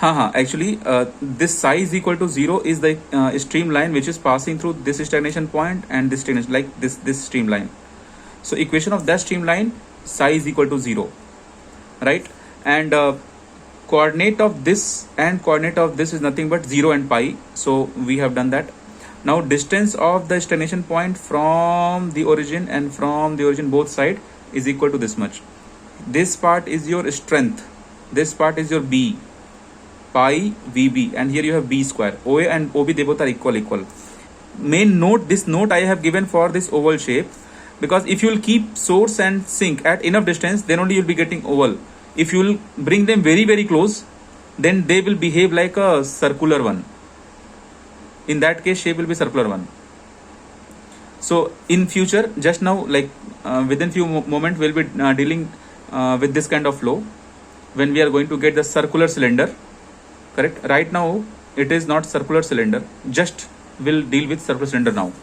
Actually, this psi is equal to 0 is the streamline which is passing through this stagnation point and this stagnation, like this streamline. So equation of that streamline, psi is equal to 0, right? And coordinate of this and coordinate of this is nothing but 0 and pi. So we have done that. Now distance of the stagnation point from the origin and from the origin both side is equal to this much. This part is your strength, this part is your B, pi VB, and here you have B square. OA and OB, they both are equal. Main note, this note I have given for this oval shape, because if you will keep source and sink at enough distance, then only you will be getting oval. If you will bring them very close, then they will behave like a circular one. In that case, shape will be circular one. So in future, just now, like within few moments, we'll be dealing with this kind of flow when we are going to get the circular cylinder. Correct. Right now it is not circular cylinder, just will deal with circular cylinder now.